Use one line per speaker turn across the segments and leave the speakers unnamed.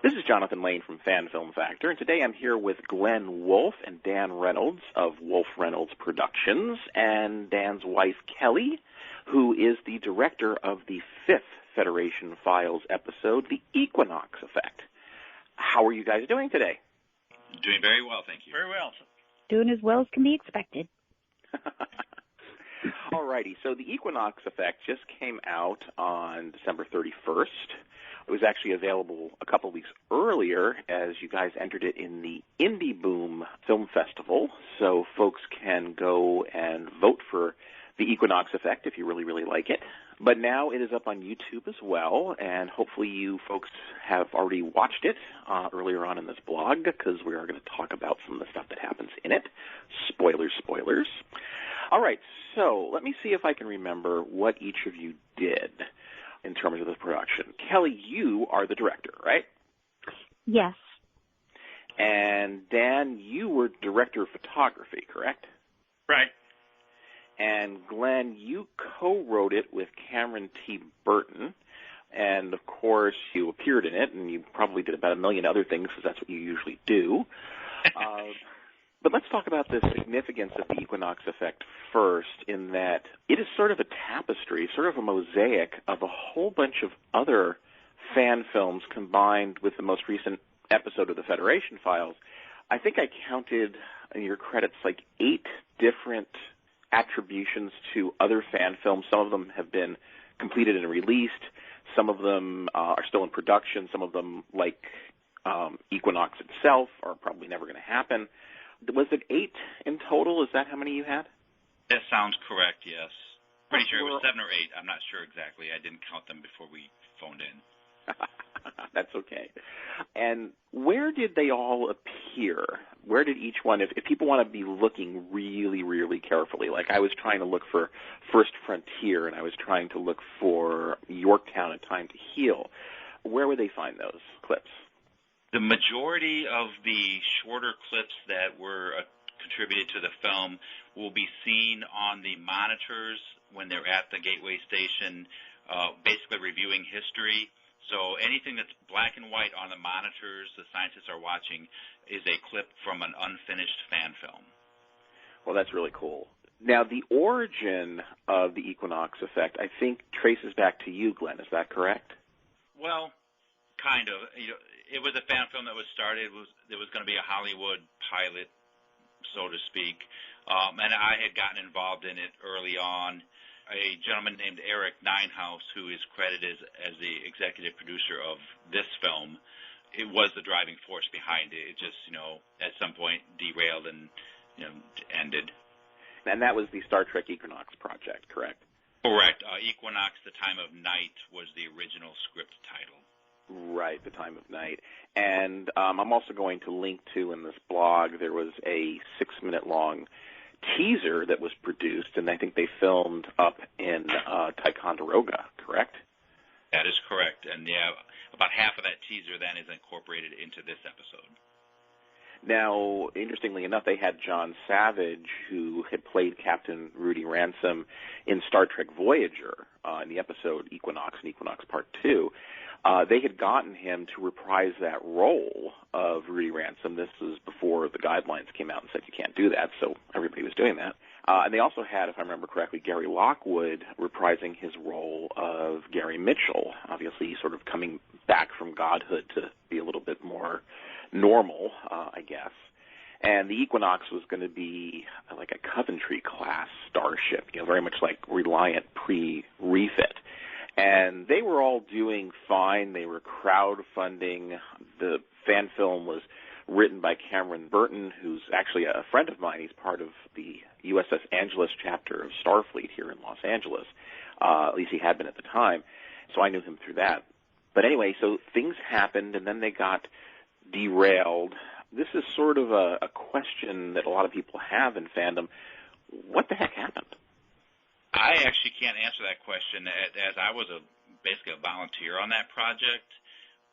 This is Jonathan Lane from Fan Film Factor, and today I'm here with Glen Wolfe and Dan Reynolds of Wolfe Reynolds Productions, and Dan's wife, Kelly, who is the director of the 5th Federation Files episode, The Equinox Effect. How are you guys doing today?
Doing very well, thank you.
Very well.
Doing as well as can be expected.
Alrighty, so The Equinox Effect just came out on December 31st. It was actually available a couple of weeks earlier as you guys entered it in the Indie Boom Film Festival, so folks can go and vote for The Equinox Effect if you really, really like it. But now it is up on YouTube as well, and hopefully you folks have already watched it earlier on in this blog, because we are going to talk about some of the stuff that happens in it. Spoilers, spoilers. All right, so let me see if I can remember what each of you did in terms of the production. Kelly, you are the director, right?
Yes.
And Dan, you were director of photography, correct?
Right.
And Glenn, you co-wrote it with Cameron T. Burton, and of course you appeared in it, and you probably did about a million other things because that's what you usually do. But let's talk about the significance of the Equinox Effect first, in that it is sort of a tapestry, sort of a mosaic of a whole bunch of other fan films combined with the most recent episode of the Federation Files. I think I counted in your credits like 8 different attributions to other fan films. Some of them have been completed and released. Some of them are still in production. Some of them, like Equinox itself, are probably never going to happen. Was it 8 in total? Is that how many you had?
That sounds correct, yes. Pretty sure it was 7 or 8. I'm not sure exactly. I didn't count them before we phoned in.
That's okay. And where did they all appear? Where did each one, if people want to be looking really, really carefully, like I was trying to look for First Frontier and I was trying to look for Yorktown and Time to Heal, where would they find those clips?
The majority of the shorter clips that were contributed to the film will be seen on the monitors when they're at the Gateway Station, basically reviewing history. So anything that's black and white on the monitors the scientists are watching is a clip from an unfinished fan film.
Well, that's really cool. Now, the origin of the Equinox Effect, I think, traces back to you, Glenn. Is that correct?
Well, kind of. It was a fan film that was started. There was going to be a Hollywood pilot, so to speak, and I had gotten involved in it early on. A gentleman named Eric Ninehouse, who is credited as the executive producer of this film, it was the driving force behind it. It just, at some point derailed and, ended.
And that was the Star Trek Equinox project, correct?
Correct. Equinox, The Time of Night, was the original script title.
Right, The Time of Night. And I'm also going to link to, in this blog, there was a 6-minute-long teaser that was produced, and I think they filmed up in Ticonderoga, correct?
That is correct. And, yeah, about half of that teaser then is incorporated into this episode.
Now, interestingly enough, they had John Savage, who had played Captain Rudy Ransom in Star Trek Voyager in the episode Equinox and Equinox Part 2. They had gotten him to reprise that role of Rudy Ransom. This was before the guidelines came out and said you can't do that, so everybody was doing that. And they also had, if I remember correctly, Gary Lockwood reprising his role of Gary Mitchell, obviously sort of coming back from godhood to be a little bit more normal, I guess. And the Equinox was going to be like a Coventry-class starship, very much like Reliant pre-refit. And they were all doing fine. They were crowdfunding. The fan film was written by Cameron Burton, who's actually a friend of mine. He's part of the USS Angeles chapter of Starfleet here in Los Angeles. At least he had been at the time. So I knew him through that. But anyway, so things happened, and then they got derailed. This is sort of a question that a lot of people have in fandom. What the heck happened?
I actually can't answer that question, as I was basically a volunteer on that project.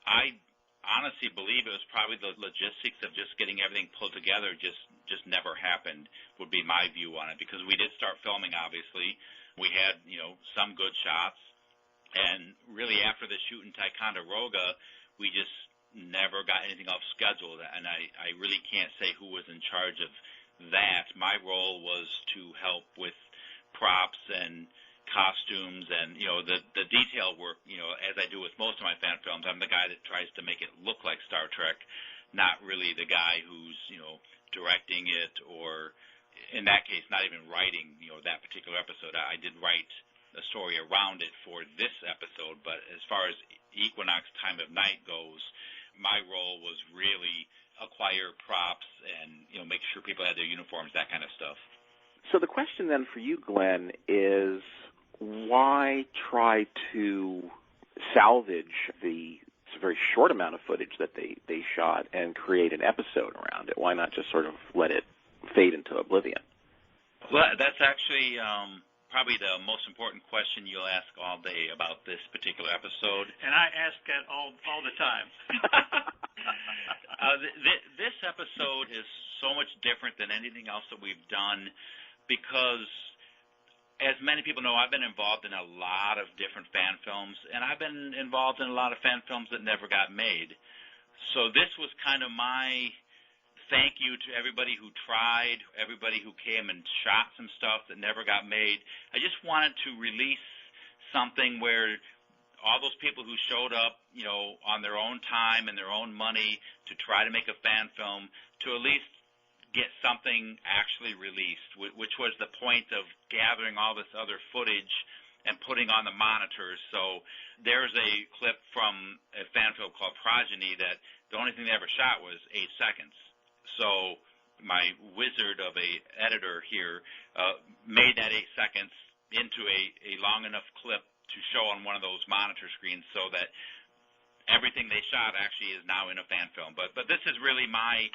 I honestly believe it was probably the logistics of just getting everything pulled together just never happened, would be my view on it, because we did start filming, obviously. We had, some good shots, and really after the shoot in Ticonderoga, we just never got anything off schedule, and I really can't say who was in charge of that. My role was to help with props and costumes and, the detail work, as I do with most of my fan films. I'm the guy that tries to make it look like Star Trek, not really the guy who's, directing it, or in that case, not even writing, that particular episode. I did write a story around it for this episode, but as far as Equinox Time of Night goes, my role was really acquire props and, make sure people had their uniforms, that kind of stuff.
So the question then for you, Glenn, is why try to salvage the very short amount of footage that they shot and create an episode around it? Why not just sort of let it fade into oblivion?
Well, that's actually probably the most important question you'll ask all day about this particular episode.
And I ask that all the time.
This episode is so much different than anything else that we've done because, as many people know, I've been involved in a lot of different fan films, and I've been involved in a lot of fan films that never got made. So this was kind of my thank you to everybody who tried, everybody who came and shot some stuff that never got made. I just wanted to release something where all those people who showed up, on their own time and their own money to try to make a fan film, to at least get something actually released, which was the point of gathering all this other footage and putting on the monitors. So there's a clip from a fan film called Progeny that the only thing they ever shot was 8 seconds. So my wizard of a editor here made that 8 seconds into a long enough clip to show on one of those monitor screens so that everything they shot actually is now in a fan film. But this is really my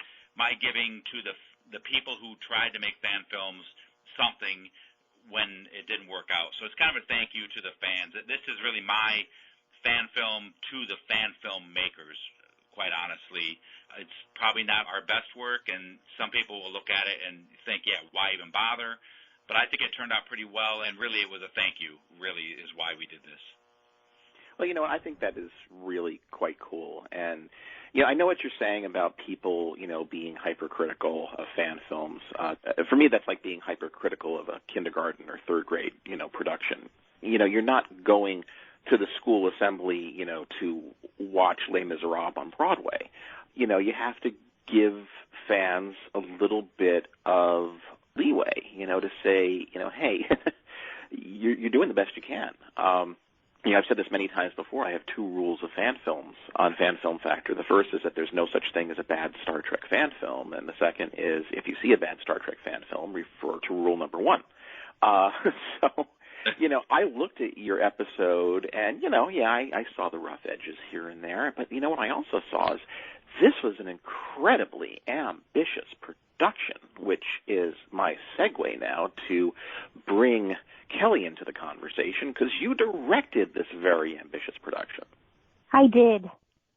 giving to the people who tried to make fan films something when it didn't work out. So it's kind of a thank you to the fans. This is really my fan film to the fan film makers, quite honestly. It's probably not our best work, and some people will look at it and think, yeah, why even bother? But I think it turned out pretty well, and really it was a thank you, really, is why we did this.
Well, I think that is really quite cool. And, I know what you're saying about people, being hypercritical of fan films. For me, that's like being hypercritical of a kindergarten or third grade, production. You're not going to the school assembly, to watch Les Miserables on Broadway. You have to give fans a little bit of leeway, to say, hey, you're doing the best you can. I've said this many times before. I have 2 rules of fan films on Fan Film Factor. The first is that there's no such thing as a bad Star Trek fan film, and the second is if you see a bad Star Trek fan film, refer to rule number 1. So, I looked at your episode, and, I saw the rough edges here and there, but what I also saw is this was an incredibly ambitious production, which is my segue now to bring Kelly into the conversation, because you directed this very ambitious production.
I did.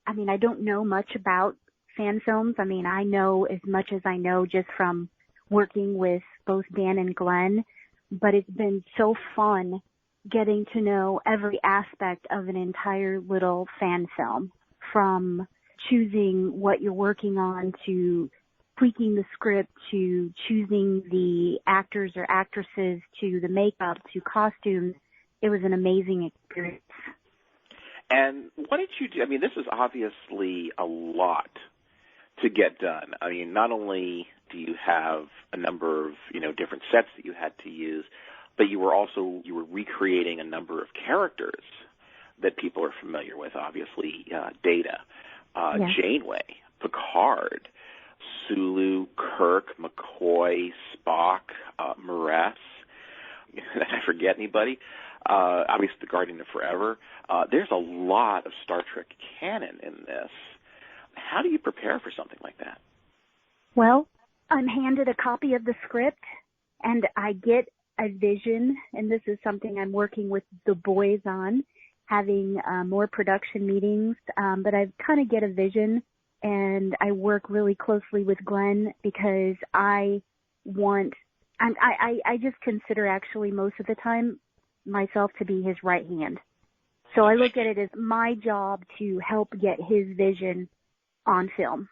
I don't know much about fan films. I know as much as I know just from working with both Dan and Glenn, but it's been so fun getting to know every aspect of an entire little fan film, from choosing what you're working on to tweaking the script to choosing the actors or actresses to the makeup to costumes. It was an amazing experience.
And what did you do? This is obviously a lot to get done. Not only do you have a number of, different sets that you had to use, but you were recreating a number of characters that people are familiar with, obviously, Data,
Yes.
Janeway, Picard, Sulu, Kirk, McCoy, Spock, Maress. Did I forget anybody? Obviously, the Guardian of Forever. There's a lot of Star Trek canon in this. How do you prepare for something like that?
Well, I'm handed a copy of the script, and I get a vision, and this is something I'm working with the boys on, having more production meetings, but I kind of get a vision, and I work really closely with Glenn because I just consider actually most of the time myself to be his right hand. So I look at it as my job to help get his vision on film.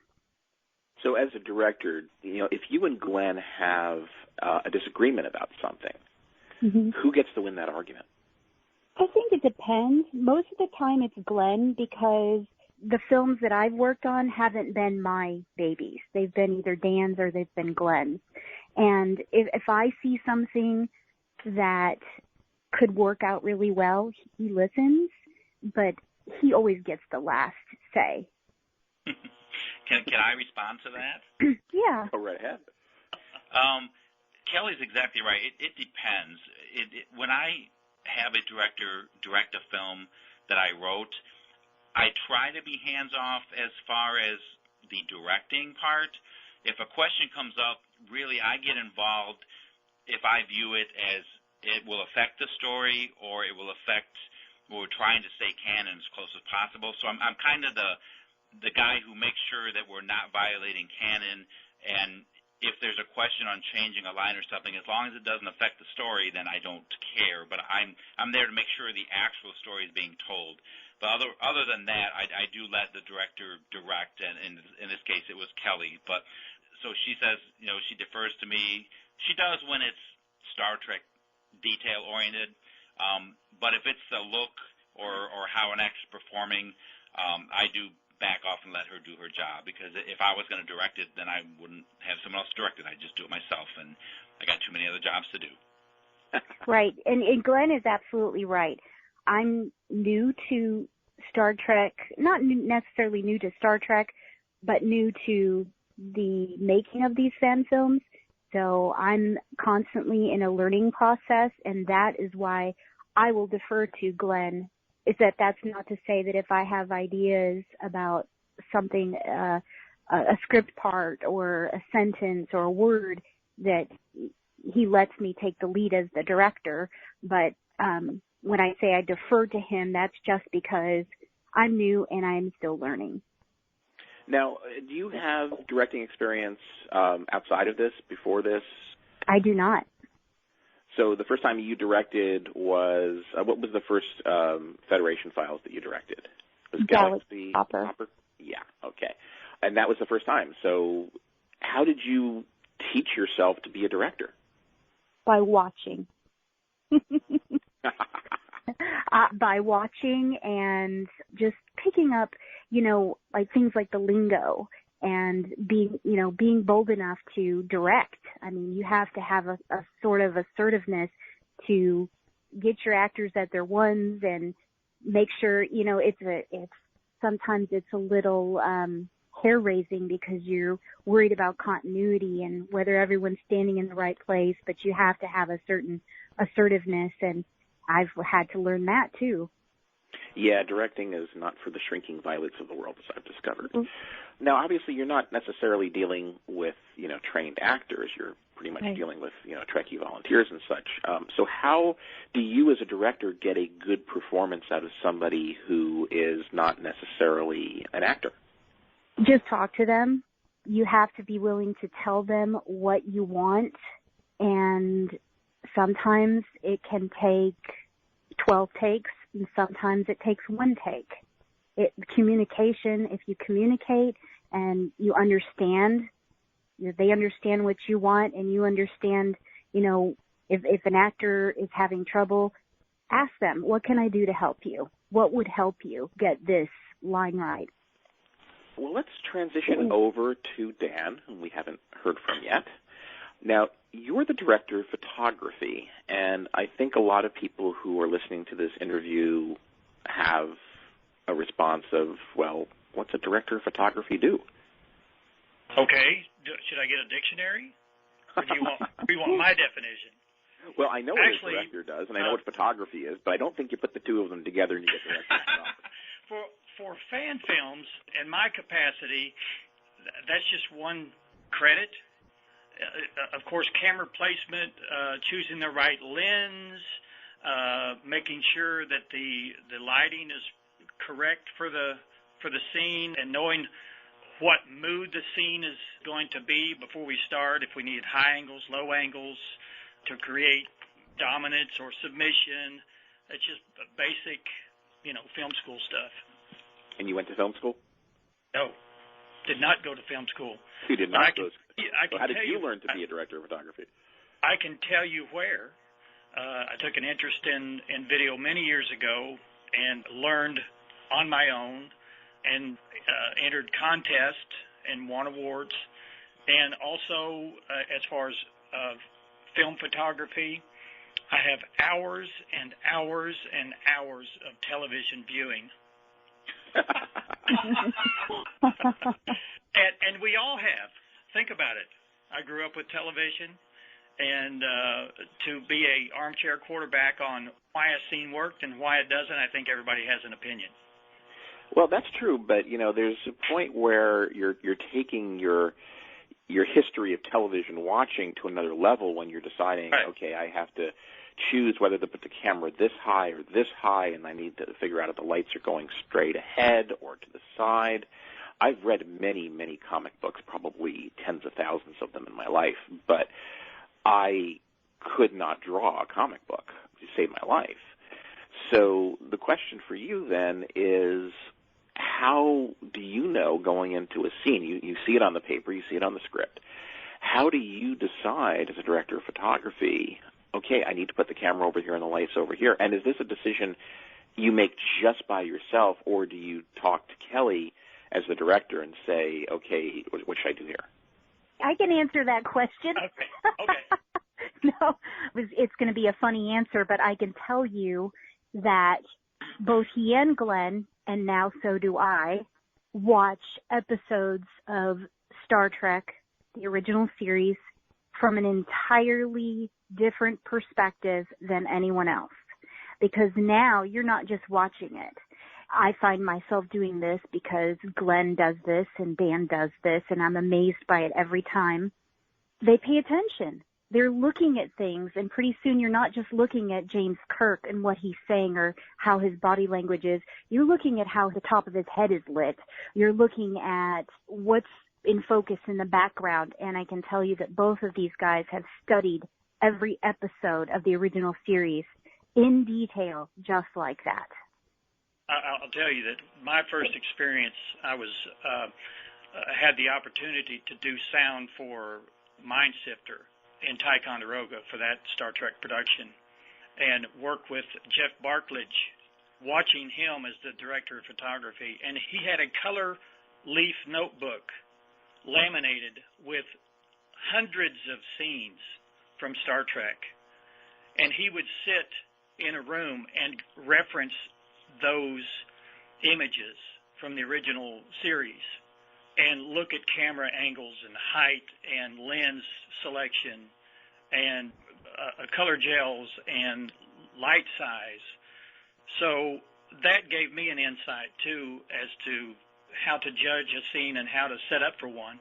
So as a director, if you and Glenn have a disagreement about something, who gets to win that argument?
I think it depends. Most of the time it's Glenn, because the films that I've worked on haven't been my babies. They've been either Dan's or they've been Glenn's. And if I see something that could work out really well, he listens, but he always gets the last say.
Can I respond to that?
Yeah.
Go right ahead.
Kelly's exactly right. It depends. When I have a director direct a film that I wrote, I try to be hands-off as far as the directing part. If a question comes up, really I get involved if I view it as it will affect the story or it will affect, we're trying to stay canon as close as possible. So I'm kind of the guy who makes sure that we're not violating canon, and if there's a question on changing a line or something, as long as it doesn't affect the story, then I don't care. But I'm there to make sure the actual story is being told. But other than that, I do let the director direct, and in this case it was Kelly. But so she says, she defers to me. She does when it's Star Trek detail oriented. But if it's the look or how an actor's performing, I do back off and let her do her job, because if I was going to direct it, then I wouldn't have someone else direct it. I'd just do it myself, and I got too many other jobs to do.
Right, and Glenn is absolutely right. I'm new to Star Trek, not necessarily new to Star Trek, but new to the making of these fan films. So I'm constantly in a learning process, and that is why I will defer to Glenn. Is that's not to say that if I have ideas about something, a script part or a sentence or a word, that he lets me take the lead as the director. But when I say I defer to him, that's just because I'm new and I'm still learning.
Now, do you have directing experience outside of this, before this?
I do not.
So the first time you directed was, what was the first Federation Files that you directed? Was Galaxy
Hopper?
Yeah, okay. And that was the first time. So how did you teach yourself to be a director?
By watching. By watching and just picking up, like things like the lingo, and being bold enough to direct. I mean, you have to have a sort of assertiveness to get your actors at their ones and make sure, sometimes it's a little hair raising because you're worried about continuity and whether everyone's standing in the right place, but you have to have a certain assertiveness, and I've had to learn that too.
Yeah, directing is not for the shrinking violets of the world, as I've discovered.
Mm-hmm.
Now, obviously, you're not necessarily dealing with, trained actors. You're pretty much dealing with, Trekkie volunteers and such. So how do you, as a director, get a good performance out of somebody who is not necessarily an actor?
Just talk to them. You have to be willing to tell them what you want, and sometimes it can take 12 takes, and sometimes it takes one take. Communication, if you communicate and you understand, they understand what you want, and you understand, if an actor is having trouble, ask them, what can I do to help you? What would help you get this line right?
Well, let's transition over to Dan, whom we haven't heard from yet. Now, you're the director of photography, and I think a lot of people who are listening to this interview have a response of, well, what's a director of photography do?
Okay. Should I get a dictionary? Or do you want my definition?
Well, I know what a director does, and I know what photography is, but I don't think you put the two of them together and you get director of photography.
For fan films, in my capacity, that's just one credit. Of course, camera placement, choosing the right lens, making sure that the lighting is correct for the scene, and knowing what mood the scene is going to be before we start, if we need high angles, low angles to create dominance or submission. It's just basic, film school stuff.
And you went to film school?
No. did not go to film school.
You did not go.
How
did you learn to be a director of photography?
I can tell you where. I took an interest in video many years ago and learned on my own and entered contests and won awards. And also, as far as film photography, I have hours and hours and hours of television viewing. and we all have. Think about it. I grew up with television, and to be a armchair quarterback on why a scene worked and why it doesn't, I think everybody has an opinion.
Well, that's true, but there's a point where you're taking your history of television watching to another level when you're deciding,
right,
okay, I have to choose whether to put the camera this high or this high, and I need to figure out if the lights are going straight ahead or to the side. I've read many, many comic books, probably tens of thousands of them in my life, but I could not draw a comic book to save my life. So the question for you then is, how do you know going into a scene? You see it on the paper, you see it on the script. How do you decide as a director of photography, okay, I need to put the camera over here and the lights over here? And is this a decision you make just by yourself, or do you talk to Kelly as the director and say, okay, what should I do here?
I can answer that question.
Okay.
No, it's going to be a funny answer, but I can tell you that both he and Glenn, and now so do I, watch episodes of Star Trek, the original series, from an entirely different perspective than anyone else. Because now you're not just watching it. I find myself doing this because Glenn does this and Dan does this, and I'm amazed by it every time. They pay attention. They're looking at things, and pretty soon you're not just looking at James Kirk and what he's saying or how his body language is. You're looking at how the top of his head is lit. You're looking at what's in focus in the background, and I can tell you that both of these guys have studied every episode of the original series in detail, just like that.
I'll tell you that my first experience, I was had the opportunity to do sound for Mind Sifter in Ticonderoga for that Star Trek production, and work with Jeff Barklage, watching him as the director of photography. And he had a color leaf notebook laminated with hundreds of scenes from Star Trek. And he would sit in a room and reference those images from the original series and look at camera angles and height and lens selection and color gels and light size. So that gave me an insight, too, as to how to judge a scene and how to set up for one.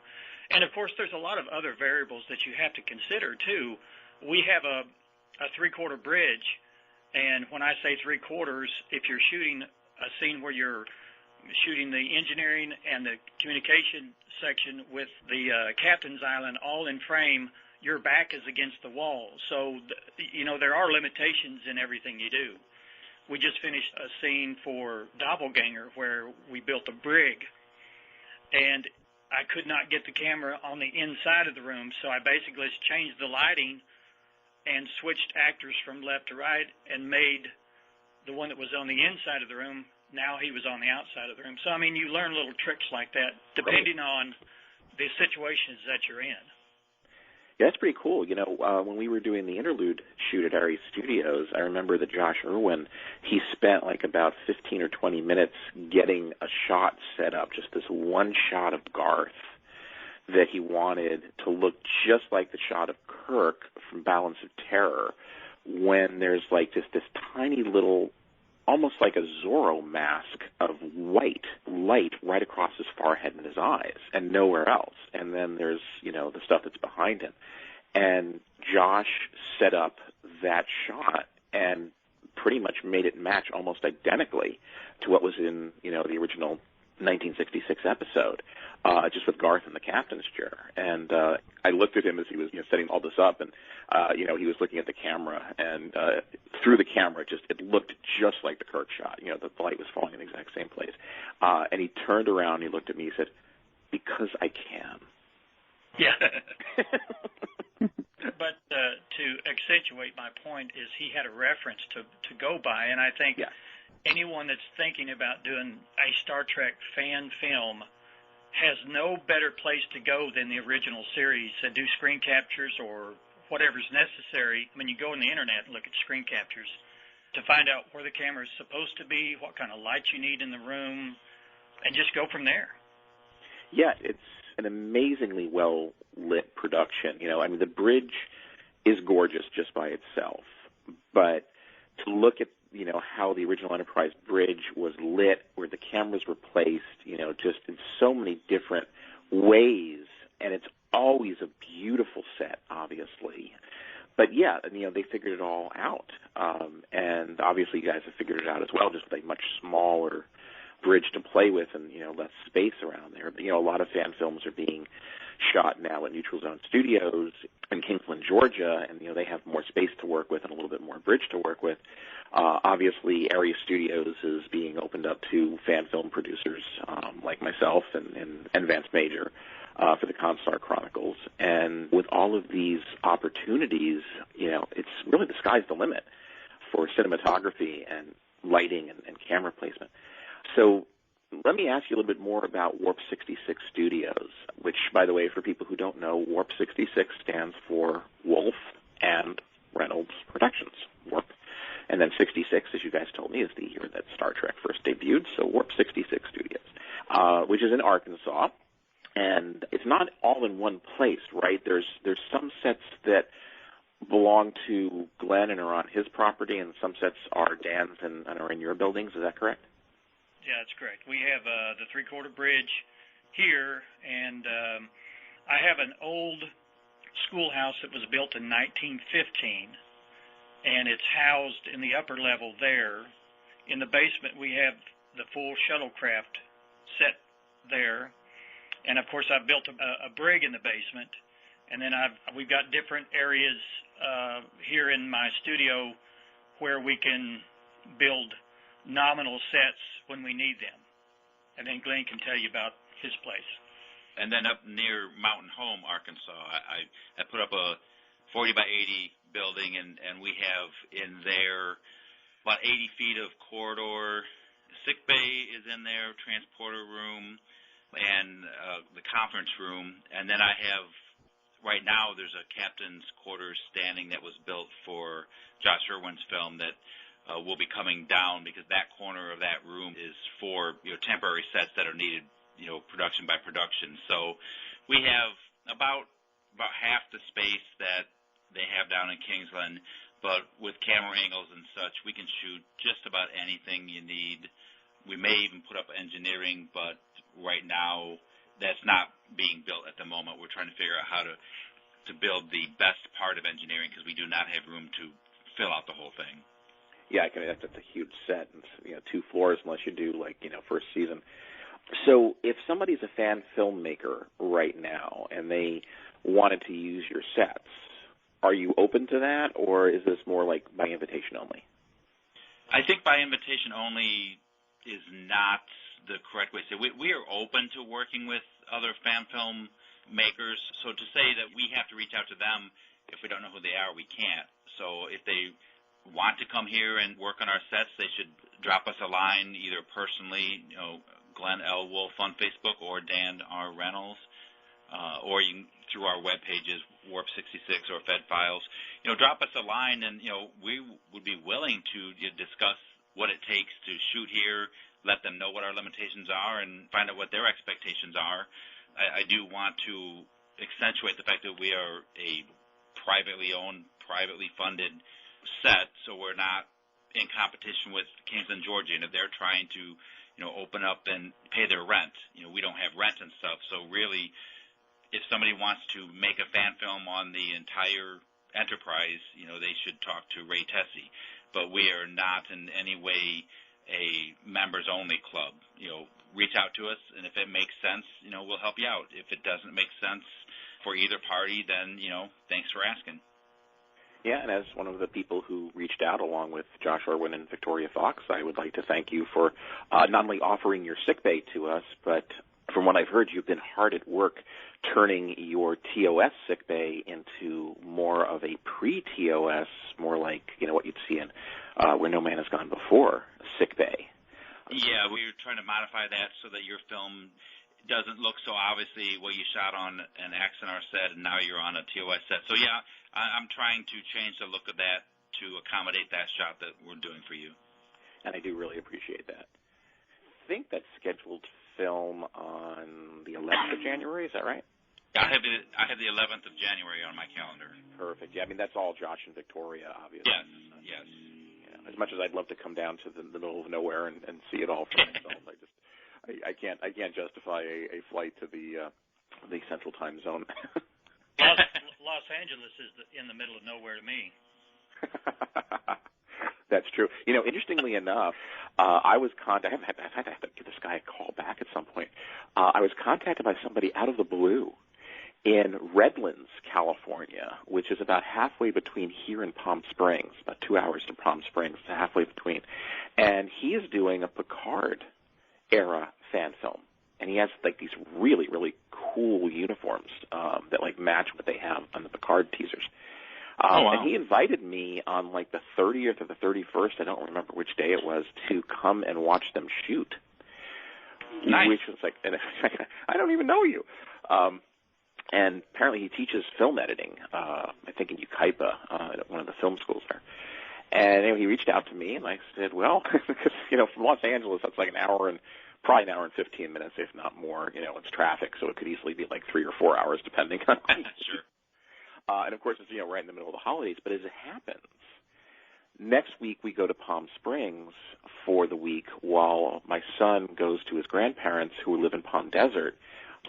And, of course, there's a lot of other variables that you have to consider, too. We have a three-quarter bridge, and when I say three-quarters, if you're shooting a scene where you're shooting the engineering and the communication section with the captain's island all in frame, your back is against the wall. So, there are limitations in everything you do. We just finished a scene for Doppelganger where we built a brig, and I could not get the camera on the inside of the room, so I basically just changed the lighting and switched actors from left to right and made the one that was on the inside of the room, now he was on the outside of the room. So, you learn little tricks like that depending on the situations that you're in.
Yeah, that's pretty cool. When we were doing the interlude shoot at Aries Studios, I remember that Josh Irwin, he spent like about 15 or 20 minutes getting a shot set up, just this one shot of Garth that he wanted to look just like the shot of Kirk from Balance of Terror, when there's like just this tiny little, almost like a Zorro mask of white light right across his forehead and his eyes and nowhere else. And then there's, the stuff that's behind him. And Josh set up that shot and pretty much made it match almost identically to what was in, the original 1966 episode, just with Garth in the captain's chair. And I looked at him as he was setting all this up, and he was looking at the camera, and through the camera, it looked just like the Kirk shot. The light was falling in the exact same place. And he turned around, he looked at me, he said, "Because Because I can.
Yeah. But to accentuate my point is he had a reference to go by, and I think anyone that's thinking about doing a Star Trek fan film has no better place to go than the original series and do screen captures or whatever's necessary. I mean, you go on the internet and look at screen captures to find out where the camera is supposed to be, what kind of light you need in the room, and just go from there.
Yeah, it's an amazingly well-lit production. You know, I mean, the bridge is gorgeous just by itself, but to look at, you know, how the original Enterprise bridge was lit, where the cameras were placed, you know, just in so many different ways, and it's always a beautiful set, obviously. But yeah, you know, they figured it all out, and obviously you guys have figured it out as well, just with a much smaller bridge to play with and, you know, less space around there. But, you know, a lot of fan films are being shot now at Neutral Zone Studios in Kingsland, Georgia, and, you know, they have more space to work with and a little bit more bridge to work with. Obviously, Area Studios is being opened up to fan film producers like myself and Vance Major for the Constar Chronicles. And with all of these opportunities, you know, it's really the sky's the limit for cinematography and lighting and camera placement. So let me ask you a little bit more about Warp 66 Studios, which, by the way, for people who don't know, Warp 66 stands for Wolfe and Reynolds Productions, Warp. And then 66, as you guys told me, is the year that Star Trek first debuted, so Warp 66 Studios, which is in Arkansas. And it's not all in one place, right? There's some sets that belong to Glenn and are on his property, and some sets are Dan's and are in your buildings. Is that correct?
Yeah, that's correct. We have the three-quarter bridge here, and I have an old schoolhouse that was built in 1915, and it's housed in the upper level there. In the basement, we have the full shuttlecraft set there, and of course, I've built a brig in the basement, and then we've got different areas here in my studio where we can build nominal sets when we need them. And then Glenn can tell you about his place.
And then up near Mountain Home, Arkansas, I put up a 40 by 80 building, and we have in there about 80 feet of corridor. Sick bay is in there, transporter room, and the conference room. And then I have, right now, there's a captain's quarters standing that was built for Josh Irwin's film that will be coming down, because that corner of that room is for, you know, temporary sets that are needed, you know, production by production. So we have about half the space that they have down in Kingsland, but with camera angles and such, we can shoot just about anything you need. We may even put up engineering, but right now that's not being built at the moment. We're trying to figure out how to build the best part of engineering, because we do not have room to fill out the whole thing.
Yeah, that's a huge set, and, you know, 2 floors unless you do, like, you know, first season. So if somebody's a fan filmmaker right now and they wanted to use your sets, are you open to that, or is this more like by invitation only?
I think by invitation only is not the correct way to say. We are open to working with other fan film makers. So to say that we have to reach out to them if we don't know who they are, we can't. So if they want to come here and work on our sets, they should drop us a line, either personally, you know, Glenn L. Wolfe on Facebook, or Dan R. Reynolds, or you can, through our web pages, Warp 66 or Fed Files. You know, drop us a line, and, you know, we would be willing to discuss what it takes to shoot here, let them know what our limitations are, and find out what their expectations are. I do want to accentuate the fact that we are a privately owned, privately funded set, so we're not in competition with Kingsland, Georgia, and if they're trying to, you know, open up and pay their rent, you know, we don't have rent and stuff. So really, if somebody wants to make a fan film on the entire enterprise, you know, they should talk to Ray Tessie. But we are not in any way a members-only club. You know, reach out to us, and if it makes sense, you know, we'll help you out. If it doesn't make sense for either party, then, you know, thanks for asking.
Yeah, and as one of the people who reached out along with Josh Irwin and Victoria Fox, I would like to thank you for not only offering your sickbay to us, but from what I've heard, you've been hard at work turning your TOS sickbay into more of a pre-TOS, more like, what you'd see in Where No Man Has Gone Before, sickbay.
Yeah, we were trying to modify that so that your film doesn't look so obviously, you shot on an XNR set and now you're on a TOS set. So, yeah, I'm trying to change the look of that to accommodate that shot that we're doing for you.
And I do really appreciate that. I think that's scheduled to film on the 11th of January. Is that right?
I have the 11th of January on my calendar.
Perfect. Yeah, I mean, that's all Josh and Victoria, obviously.
Yes.
As much as I'd love to come down to the middle of nowhere and see it all for myself, I can't justify a flight to the Central Time Zone.
Los Angeles is in the middle of nowhere to me.
That's true. Interestingly enough, I was contacted. I have to give this guy a call back at some point. I was contacted by somebody out of the blue in Redlands, California, which is about halfway between here and Palm Springs, about 2 hours to Palm Springs, halfway between. And he is doing a Picard-era fan film. And he has, these really, really cool uniforms that, match what they have on the Picard teasers.
Wow.
And he invited me on, the 30th or the 31st, I don't remember which day it was, to come and watch them shoot.
Nice.
Which was and I don't even know you. And apparently he teaches film editing, I think in Ukaipa, at one of the film schools there. And anyway, he reached out to me, and I said, well, because, from Los Angeles, that's probably an hour and 15 minutes, if not more. It's traffic, so it could easily be 3 or 4 hours, depending on.
Sure.
And, of course, it's, right in the middle of the holidays. But as it happens, next week we go to Palm Springs for the week while my son goes to his grandparents who live in Palm Desert.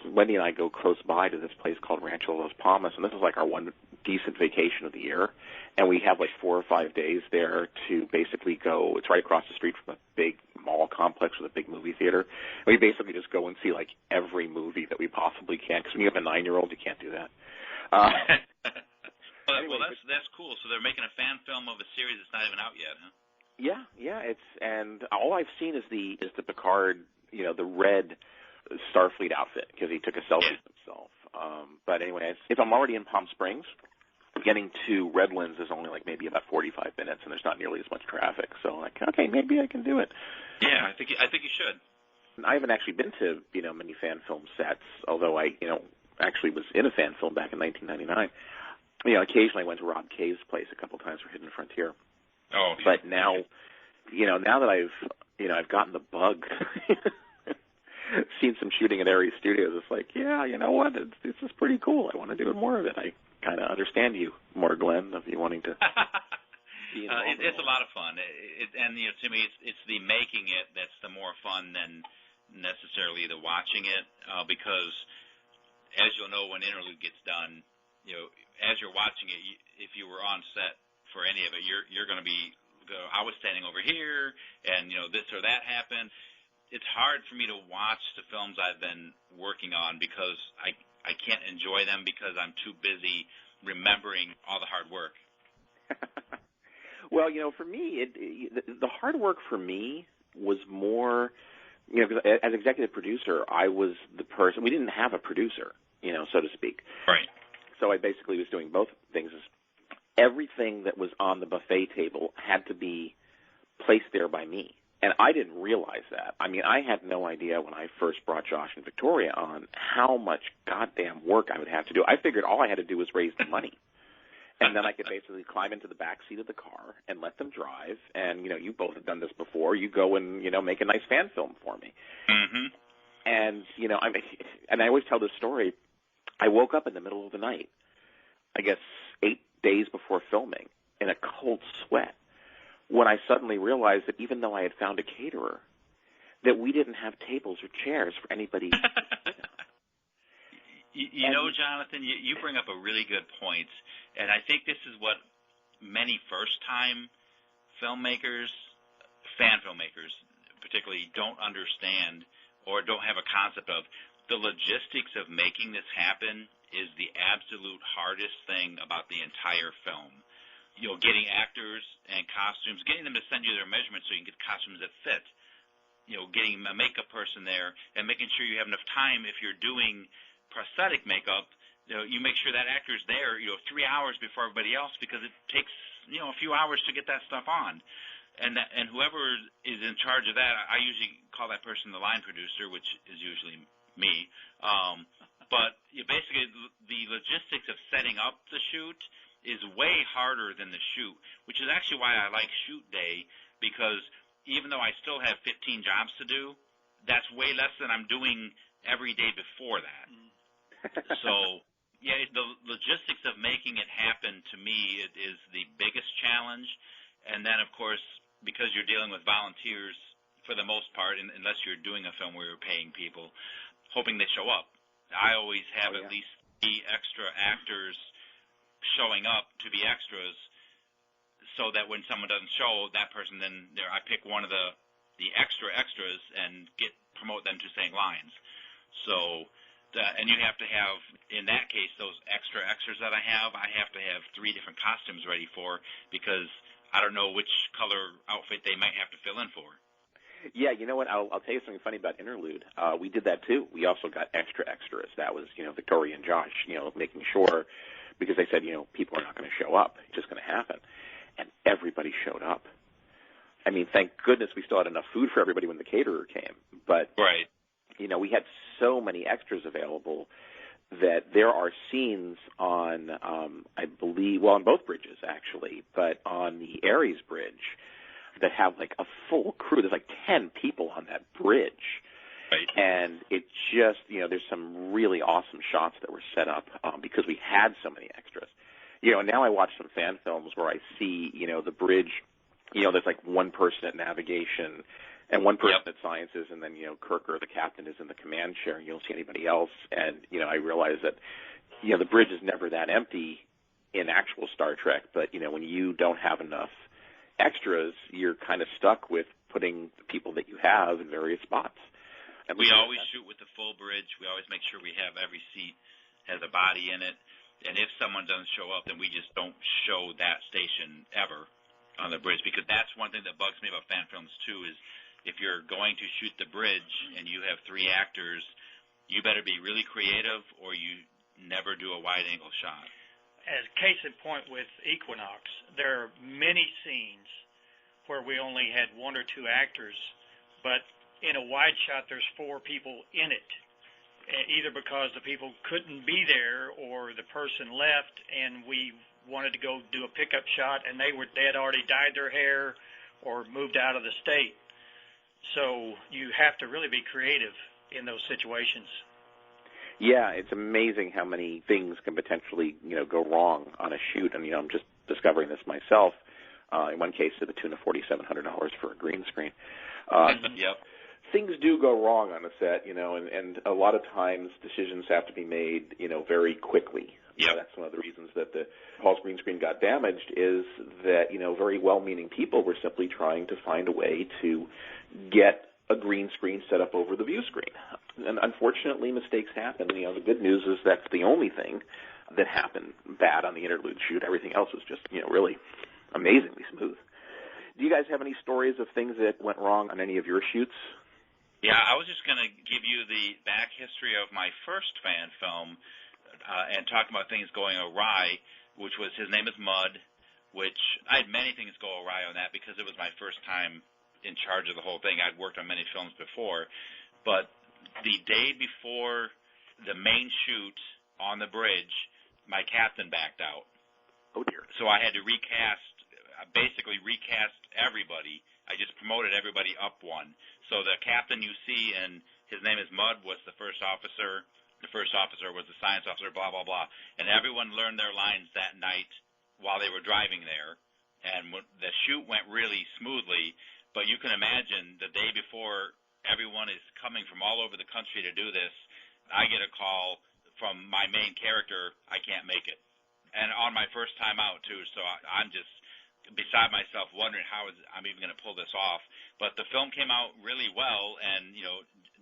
Wendy and I go close by to this place called Rancho Los Palmas, and this is our one decent vacation of the year. And we have 4 or 5 days there to basically go. It's right across the street from a big mall complex with a big movie theater. And we basically just go and see every movie that we possibly can, because when you have a 9-year-old, you can't do that.
Well, that's cool. So they're making a fan film of a series that's not even out yet, huh?
Yeah. And all I've seen is the Picard, the red Starfleet outfit, because he took a selfie with himself. But anyway, if I'm already in Palm Springs, getting to Redlands is only maybe about 45 minutes, and there's not nearly as much traffic. So okay, maybe I can do it.
Yeah, I think you should.
I haven't actually been to many fan film sets, although I actually was in a fan film back in 1999. Occasionally I went to Rob Kay's place a couple times for Hidden Frontier.
Oh.
But now, now that I've gotten the bug, seen some shooting at Ares Studios, it's you know what, this is pretty cool. I want to do more of it. I kind of understand you more, Glenn, of you wanting to.
It's a lot of fun, and to me, it's the making it that's the more fun than necessarily the watching it, because as you'll know when Interlude gets done, as you're watching it, if you were on set for any of it, you're going to be, I was standing over here, and this or that happened. It's hard for me to watch the films I've been working on because I can't enjoy them because I'm too busy remembering all the hard work.
Well, for me, the hard work for me was more, because as executive producer, I was the person. We didn't have a producer, so to speak.
Right.
So I basically was doing both things. Everything that was on the buffet table had to be placed there by me. And I didn't realize that. I mean, I had no idea when I first brought Josh and Victoria on how much goddamn work I would have to do. I figured all I had to do was raise the money. And then I could basically climb into the back seat of the car and let them drive. And, you both have done this before. You go and, make a nice fan film for me.
Mm-hmm.
And, and I always tell this story. I woke up in the middle of the night, I guess 8 days before filming, in a cold sweat, when I suddenly realized that even though I had found a caterer, that we didn't have tables or chairs for anybody to sit on.
Jonathan, you bring up a really good point, and I think this is what many first-time filmmakers, fan filmmakers particularly, don't understand or don't have a concept of. The logistics of making this happen is the absolute hardest thing about the entire film. Getting actors and costumes, getting them to send you their measurements so you can get costumes that fit. getting a makeup person there and making sure you have enough time if you're doing prosthetic makeup. You make sure that actor's there, 3 hours before everybody else, because it takes, a few hours to get that stuff on. And whoever is in charge of that, I usually call that person the line producer, which is usually me. But basically, the logistics of setting up the shoot is way harder than the shoot, which is actually why I like shoot day, because even though I still have 15 jobs to do, that's way less than I'm doing every day before that. So, yeah, the logistics of making it happen, to me, it is the biggest challenge. And then, of course, because you're dealing with volunteers for the most part, unless you're doing a film where you're paying people, hoping they show up. I always have at least 3 extra actors showing up to be extras, so that when someone doesn't show, that person then I pick one of the extras and promote them to saying lines. So, and you have to have, in that case, those extras that I have to have 3 different costumes ready for, because I don't know which color outfit they might have to fill in for.
Yeah, you know what? I'll tell you something funny about Interlude. We did that too. We also got extras. That was, Victoria and Josh, making sure, because they said, people are not going to show up. It's just going to happen. And everybody showed up. I mean, thank goodness we still had enough food for everybody when the caterer came. But,
right.
We had so many extras available that there are scenes on, I believe, on both bridges, actually, but on the Aries Bridge that have, a full crew. There's, 10 people on that bridge.
Right.
And it just, there's some really awesome shots that were set up because we had so many extras. Now I watch some fan films where I see, the bridge, there's one person at navigation and one person at sciences, and then, Kirk or the captain is in the command chair, and you don't see anybody else. And, I realize that, the bridge is never that empty in actual Star Trek, but, when you don't have enough extras, you're kind of stuck with putting the people that you have in various spots.
And we always shoot with the full bridge. We always make sure we have every seat has a body in it. And if someone doesn't show up, then we just don't show that station ever on the bridge, because that's one thing that bugs me about fan films, too, is if you're going to shoot the bridge and you have 3 actors, you better be really creative or you never do a wide-angle shot.
As case in point with Equinox, there are many scenes where we only had 1 or 2 actors, but in a wide shot there's 4 people in it, either because the people couldn't be there or the person left and we wanted to go do a pickup shot and they had already dyed their hair or moved out of the state. So you have to really be creative in those situations.
Yeah, it's amazing how many things can potentially, go wrong on a shoot. And, I'm just discovering this myself. In one case, to the tune of $4,700 for a green screen.
Yep.
Things do go wrong on a set, and a lot of times decisions have to be made, very quickly.
Yep.
That's one of the reasons that the Paul's green screen got damaged, is that, very well-meaning people were simply trying to find a way to get a green screen set up over the view screen. And unfortunately, mistakes happen. The good news is that's the only thing that happened bad on the Interlude shoot. Everything else was just, really amazingly smooth. Do you guys have any stories of things that went wrong on any of your shoots?
Yeah, I was just going to give you the back history of my first fan film and talk about things going awry, which was His Name is Mud, which I had many things go awry on that because it was my first time in charge of the whole thing. I'd worked on many films before, but the day before the main shoot on the bridge, my captain backed out.
Oh, dear.
So I had to basically recast everybody. I just promoted everybody up 1. So the captain you see in His Name is Mud was the first officer. The first officer was the science officer, blah, blah, blah. And everyone learned their lines that night while they were driving there. And the shoot went really smoothly. But you can imagine the day before everyone is coming from all over the country to do this, I get a call from my main character, I can't make it. And on my first time out, too. So I'm just beside myself wondering how I'm even going to pull this off. But the film came out really well, and,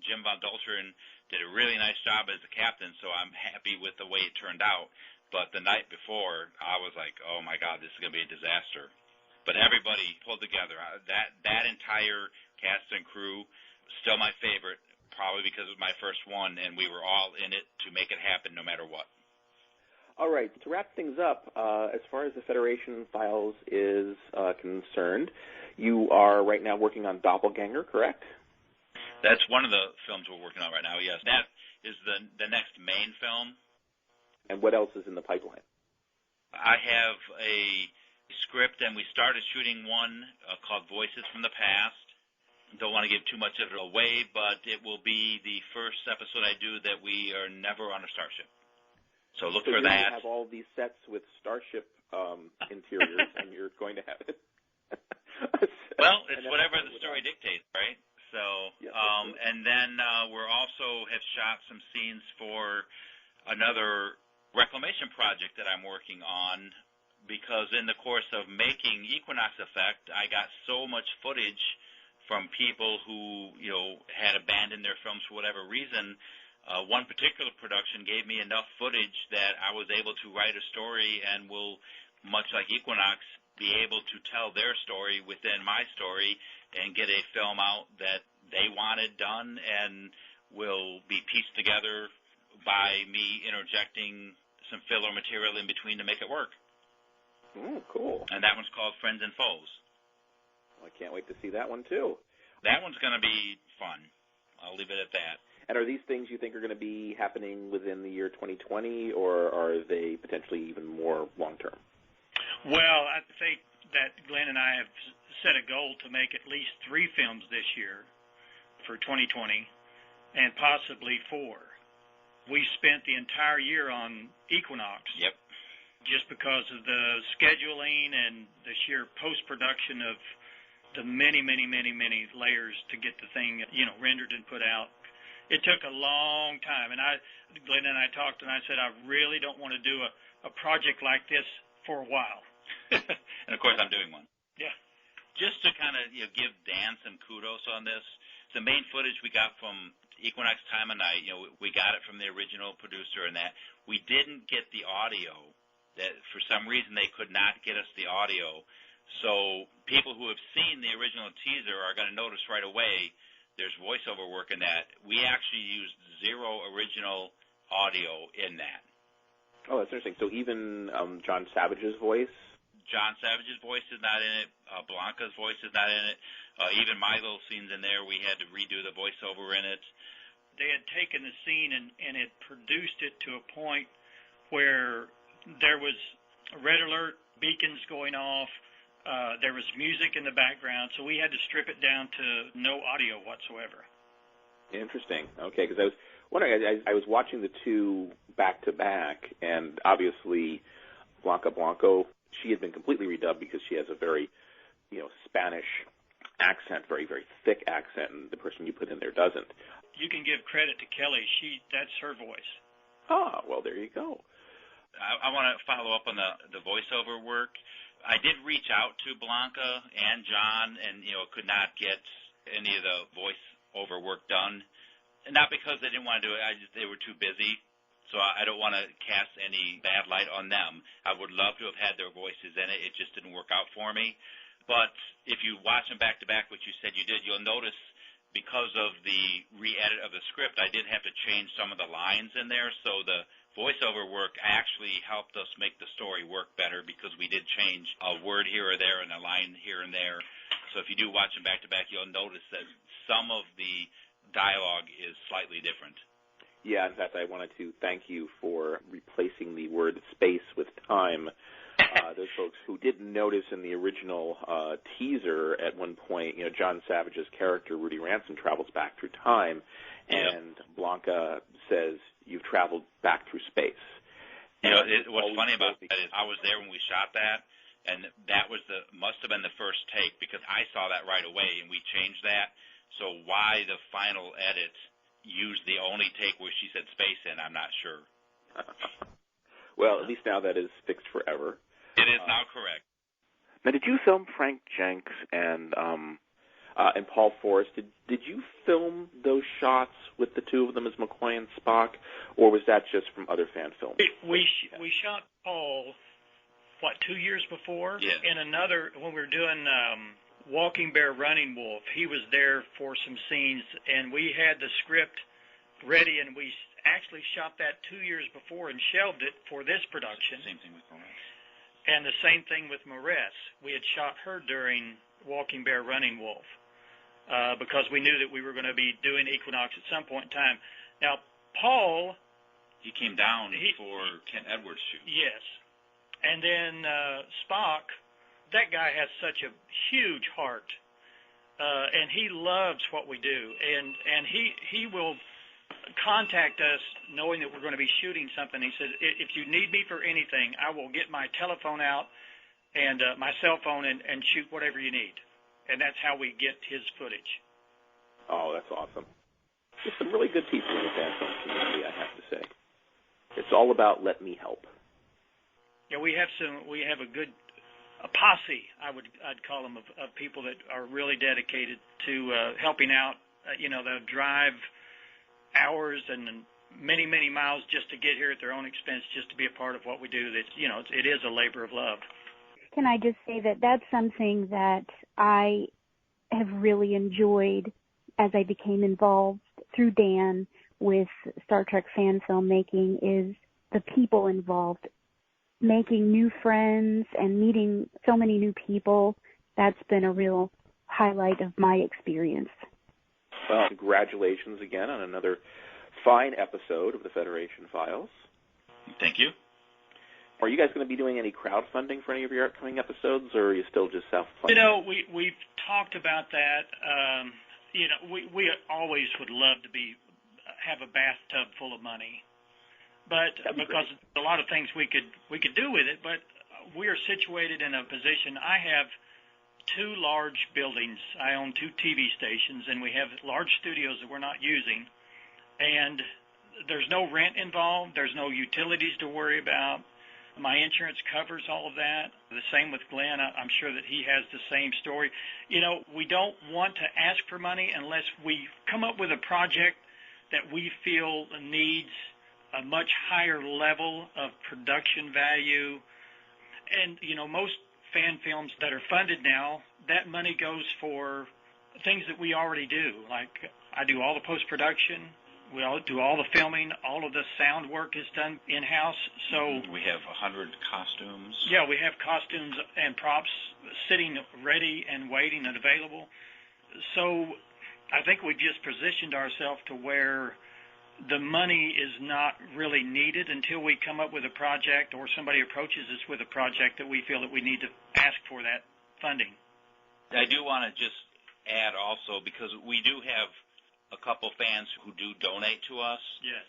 Jim Von Dolteren did a really nice job as the captain, so I'm happy with the way it turned out. But the night before, I was like, oh, my God, this is going to be a disaster. But everybody pulled together. That entire cast and crew still my favorite, probably because it was my first one, and we were all in it to make it happen no matter what.
All right, to wrap things up, as far as the Federation Files is concerned, you are right now working on Doppelganger, correct?
That's one of the films we're working on right now, yes. That is the next main film.
And what else is in the pipeline?
I have a script, and we started shooting one called Voices from the Past. Don't want to give too much of it away, but it will be the first episode I do that we are never on a starship. So look for that.
You have all these sets with starship interiors, and you're going to have it.
Well, it's whatever the story dictates, right? So,
yes,
and then we're also have shot some scenes for another reclamation project that I'm working on, because in the course of making Equinox Effect, I got so much footage from people who, had abandoned their films for whatever reason. One particular production gave me enough footage that I was able to write a story and will, much like Equinox, be able to tell their story within my story and get a film out that they wanted done and will be pieced together by me interjecting some filler material in between to make it work.
Oh, cool.
And that one's called Friends and Foes.
Well, I can't wait to see that one, too.
That one's going to be fun. I'll leave it at that.
And are these things you think are going to be happening within the year 2020, or are they potentially even more long-term?
Well, I think that Glenn and I have set a goal to make at least 3 films this year for 2020, and possibly 4. We spent the entire year on Equinox.
Yep.
Just because of the scheduling and the sheer post-production of the many layers to get the thing, rendered and put out. It took a long time, and Glenn and I talked, and I said, I really don't want to do a project like this for a while.
And, of course, I'm doing one.
Yeah.
Just to kind of give Dan some kudos on this, the main footage we got from Equinox Time of Night, we got it from the original producer and that. We didn't get the audio. That for some reason they could not get us the audio. So people who have seen the original teaser are going to notice right away there's voiceover work in that. We actually used 0 original audio in that.
Oh, that's interesting. So even John Savage's voice?
John Savage's voice is not in it. Blanca's voice is not in it. Even my little scenes in there, we had to redo the voiceover in it.
They had taken the scene and had produced it to a point where there was a red alert, beacons going off, there was music in the background, so we had to strip it down to no audio whatsoever.
Interesting. Okay, because I was wondering, I was watching the 2 back-to-back, and obviously Blanca Blanco, she had been completely redubbed because she has a very, Spanish accent, very, very thick accent, and the person you put in there doesn't.
You can give credit to Kelly. That's her voice.
Ah, well, there you go.
I want to follow up on the voiceover work. I did reach out to Blanca and John and, could not get any of the voiceover work done. Not because they didn't want to do it. They were too busy. So I don't want to cast any bad light on them. I would love to have had their voices in it. It just didn't work out for me. But if you watch them back-to-back, which you said you did, you'll notice because of the re-edit of the script, I did have to change some of the lines in there. So the voiceover work actually helped us make the story work better because we did change a word here or there and a line here and there. So if you do watch them back-to-back, you'll notice that some of the dialogue is slightly different.
Yeah, in fact, I wanted to thank you for replacing the word space with time. Those folks who didn't notice in the original teaser at one point, John Savage's character, Rudy Ransom, travels back through time, and Blanca says, you've traveled back through space.
What's funny about that is I was there when we shot that, and that was must have been the first take because I saw that right away, and we changed that. So why the final edit used the only take where she said space in, I'm not sure.
Well, at least now that is fixed forever.
It is now correct.
Now, did you film Frank Jenks and Paul Forrest? Did you film those shots with the 2 of them as McCoy and Spock, or was that just from other fan films?
We shot Paul, 2 years before?
Yes.
In another, when we were doing Walking Bear, Running Wolf. He was there for some scenes, and we had the script ready, and we actually shot that 2 years before and shelved it for this production.
Same thing with Morales.
And the same thing with Maress. We had shot her during Walking Bear, Running Wolf because we knew that we were going to be doing Equinox at some point in time. Now, Paul...
He came down for Kent Edwards' shoot.
Yes. And then Spock, that guy has such a huge heart, and he loves what we do. And he will contact us knowing that we're going to be shooting something. He says, if you need me for anything, I will get my telephone out and my cell phone and shoot whatever you need. And that's how we get his footage.
Oh, that's awesome. There's some really good people in the fan film community, I have to say. It's all about let me help.
Yeah, we have a posse, I'd call them, of people that are really dedicated to helping out. They'll drive hours and many, many miles just to get here at their own expense, just to be a part of what we do. It is a labor of love.
Can I just say that that's something that I have really enjoyed as I became involved through Dan with Star Trek fan filmmaking is the people involved, making new friends and meeting so many new people. That's been a real highlight of my experience.
Well, congratulations again on another fine episode of the Federation Files.
Thank you.
Are you guys going to be doing any crowdfunding for any of your upcoming episodes, or are you still just self-funding?
We've talked about that. We always would love to have a bathtub full of money, but because a lot of things we could do with it, but we are situated in a position. I have 2 large buildings. I own 2 TV stations, and we have large studios that we're not using, and there's no rent involved. There's no utilities to worry about. My insurance covers all of that. The same with Glenn. I'm sure that he has the same story. We don't want to ask for money unless we come up with a project that we feel needs a much higher level of production value. And, most fan films that are funded now, that money goes for things that we already do. Like I do all the post-production. We all do all the filming. All of the sound work is done in-house. So
we have 100 costumes.
Yeah, we have costumes and props sitting ready and waiting and available. So I think we've just positioned ourselves to where the money is not really needed until we come up with a project or somebody approaches us with a project that we feel that we need to ask for that funding.
I do want to just add also, because we do have a couple fans who do donate to us.
Yes.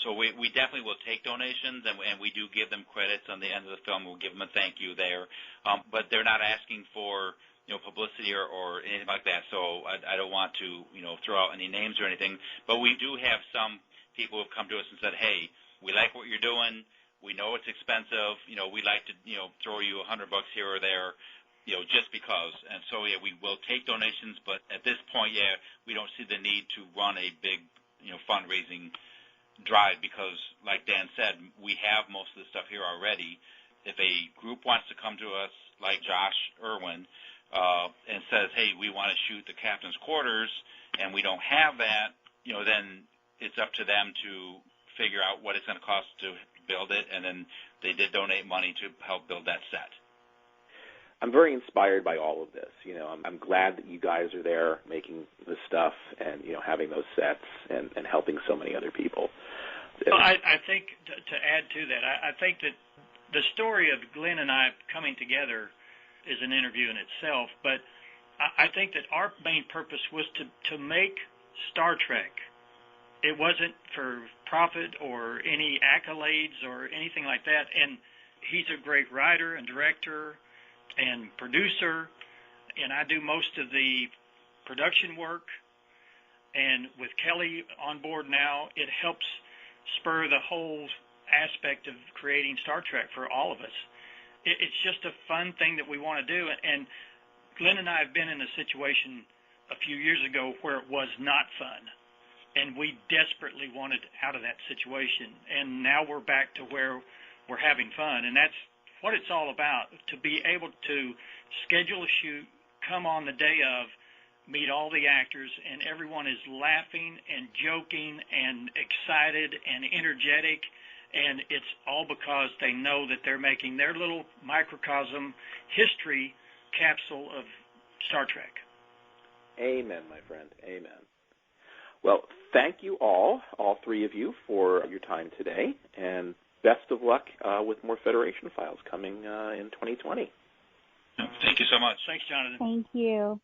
So we definitely will take donations, and we do give them credits on the end of the film. We'll give them a thank you there. But they're not asking for publicity or anything like that. So I don't want to throw out any names or anything. But we do have some people who have come to us and said, hey, we like what you're doing. We know it's expensive. We'd like to throw you $100 here or there. Just because. And so, yeah, we will take donations, but at this point, yeah, we don't see the need to run a big, fundraising drive because, like Dan said, we have most of the stuff here already. If a group wants to come to us, like Josh Irwin, and says, hey, we want to shoot the captain's quarters, and we don't have that, then it's up to them to figure out what it's going to cost to build it, and then they did donate money to help build that set.
I'm very inspired by all of this. I'm glad that you guys are there making this stuff and, having those sets and helping so many other people.
Well, I think to add to that, I think that the story of Glenn and I coming together is an interview in itself, but I think that our main purpose was to make Star Trek. It wasn't for profit or any accolades or anything like that, and he's a great writer and director and producer, and I do most of the production work. And with Kelly on board now, it helps spur the whole aspect of creating Star Trek for all of us. It's just a fun thing that we want to do. And Glenn and I have been in a situation a few years ago where it was not fun, and we desperately wanted out of that situation. And now we're back to where we're having fun, and that's what it's all about, to be able to schedule a shoot, come on the day of, meet all the actors, and everyone is laughing and joking and excited and energetic, and it's all because they know that they're making their little microcosm history capsule of Star Trek.
Amen, my friend. Amen. Well, thank you all three of you, for your time today, and best of luck with more Federation Files coming in 2020.
Thank you so much.
Thanks, Jonathan.
Thank you.